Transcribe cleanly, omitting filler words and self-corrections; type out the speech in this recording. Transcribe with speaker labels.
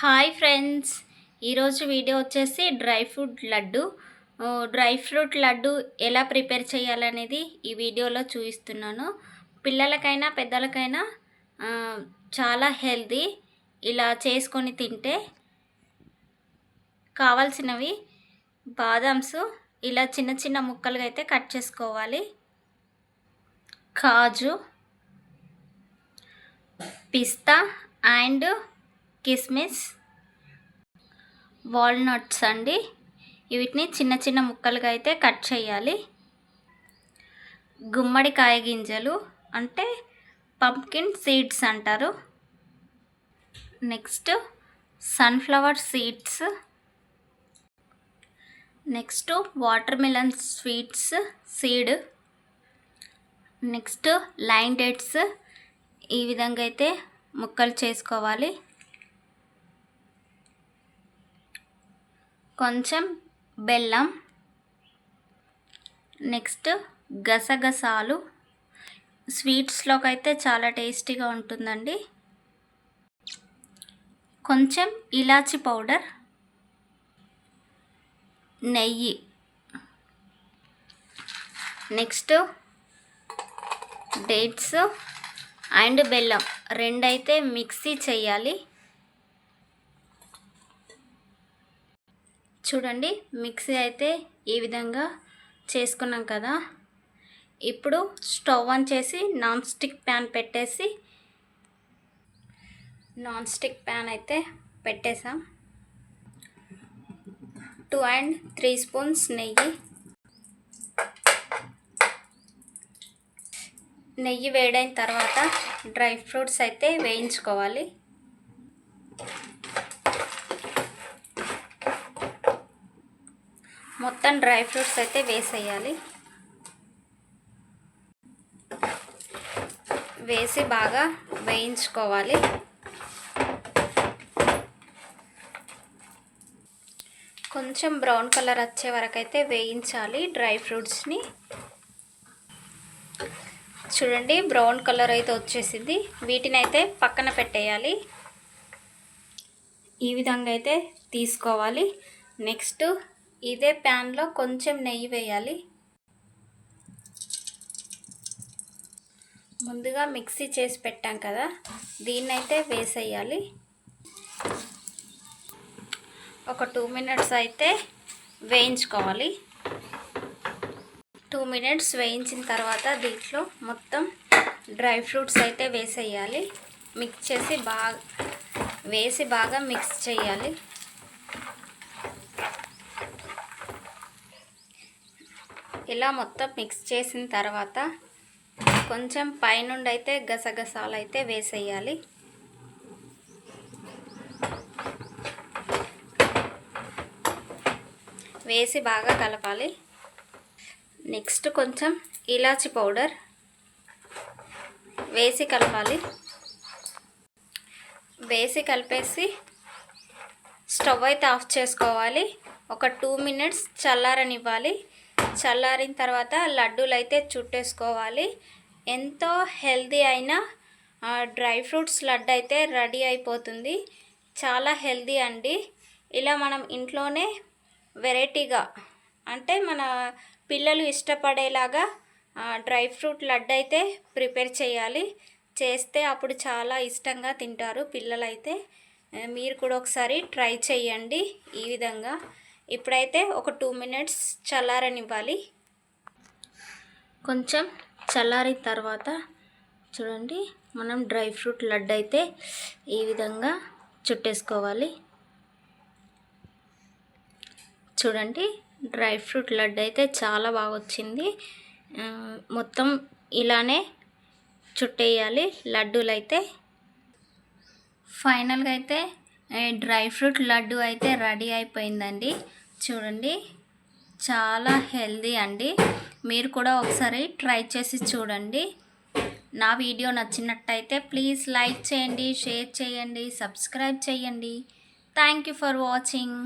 Speaker 1: Hi friends, ఈరోజు video వచ్చేసి dry fruit laddu ఎలా ప్రిపేర్ చేయాలనేది ఈ వీడియోలో చూపిస్తున్నాను. పిల్లలకైనా పెద్దలకైనా చాలా హెల్తీ. ఇలా చేసుకొని తింటే కావాల్సినవి బాదామ్స్ ఇలా చిన్న చిన్న ముక్కలుగా అయితే కట్ చేసుకోవాలి. కాజు, పిస్తా అండ్ కిస్మిస్, వాల్నట్స్ అండి. వీటిని చిన్న చిన్న ముక్కలుగా అయితే కట్ చేయాలి. గుమ్మడికాయ గింజలు అంటే పంప్కిన్ సీడ్స్ అంటారు. Next sunflower seeds, next water melon seed, next line dates. ఈ విధంగా అయితే ముక్కలు చేసుకోవాలి. కొంచెం బెల్లం, నెక్స్ట్ గసగసాలు. స్వీట్స్లోకి అయితే చాలా టేస్టీగా ఉంటుందండి. కొంచెం ఇలాచి పౌడర్, నెయ్యి, నెక్స్ట్ డేట్స్ అండ్ బెల్లం రెండైతే మిక్సీ చేయాలి. చూడండి, మిక్సీ అయితే ఈ విధంగా చేసుకున్నాం కదా. ఇప్పుడు స్టవ్ ఆన్ చేసి నాన్ స్టిక్ ప్యాన్ అయితే పెట్టేసాం. 2 and 3 స్పూన్స్ నెయ్యి వేడైన తర్వాత డ్రై ఫ్రూట్స్ అయితే వేయించుకోవాలి. మొత్తం డ్రై ఫ్రూట్స్ అయితే వేసేయాలి. వేసి బాగా వేయించుకోవాలి. కొంచెం బ్రౌన్ కలర్ వచ్చే వరకు అయితే వేయించాలి డ్రై ఫ్రూట్స్ని. చూడండి, బ్రౌన్ కలర్ అయితే వచ్చేసింది. వీటిని అయితే పక్కన పెట్టేయాలి. ఈ విధంగా అయితే తీసుకోవాలి. నెక్స్ట్ ఇదే ప్యాన్లో కొంచెం నెయ్యి వేయాలి. ముందుగా మిక్సీ చేసి పెట్టాం కదా, దీన్నైతే వేసేయాలి. ఒక 2 minutes అయితే వేయించుకోవాలి. 2 minutes వేయించిన తర్వాత దీంట్లో మొత్తం డ్రై ఫ్రూట్స్ అయితే వేసేయాలి. వేసి బాగా మిక్స్ చేయాలి. ఇలా మొత్తం మిక్స్ చేసిన తర్వాత కొంచెం పైనుండి అయితే గసగసాలు అయితే వేసేయాలి. వేసి బాగా కలపాలి. నెక్స్ట్ కొంచెం ఇలాచి పౌడర్ వేసి కలపాలి. వేసి కలిపేసి స్టవ్ అయితే ఆఫ్ చేసుకోవాలి. ఒక 2 minutes చల్లారనివ్వాలి. చల్లారిన తర్వాత లడ్డూలు అయితే చుట్టేసుకోవాలి. ఎంతో హెల్తీ అయిన డ్రై ఫ్రూట్స్ లడ్డు అయితే రెడీ అయిపోతుంది. చాలా హెల్తీ అండి. ఇలా మనం ఇంట్లోనే వెరైటీగా అంటే మన పిల్లలు ఇష్టపడేలాగా డ్రై ఫ్రూట్ లడ్డు అయితే ప్రిపేర్ చేయాలి. చేస్తే అప్పుడు చాలా ఇష్టంగా తింటారు పిల్లలైతే. మీరు కూడా ఒకసారి ట్రై చేయండి ఈ విధంగా. ఇప్పుడైతే ఒక 2 minutes చల్లారనివ్వాలి. కొంచెం చల్లారిన తర్వాత చూడండి, మనం డ్రై ఫ్రూట్ లడ్డు అయితే ఈ విధంగా చుట్టేసుకోవాలి. చూడండి, డ్రై ఫ్రూట్ లడ్డు అయితే చాలా బాగా వచ్చింది. మొత్తం ఇలానే చుట్టేయాలి లడ్డూలు అయితే. ఫైనల్గా అయితే డ్రై ఫ్రూట్ లడ్డు అయితే రెడీ అయిపోయిందండి. చూడండి, చాలా హెల్తీ అండి. మీరు కూడా ఒకసారి ట్రై చేసి చూడండి. నా వీడియో నచ్చినట్టయితే ప్లీజ్ లైక్ చేయండి, షేర్ చేయండి, సబ్స్క్రైబ్ చేయండి. Thank you for watching.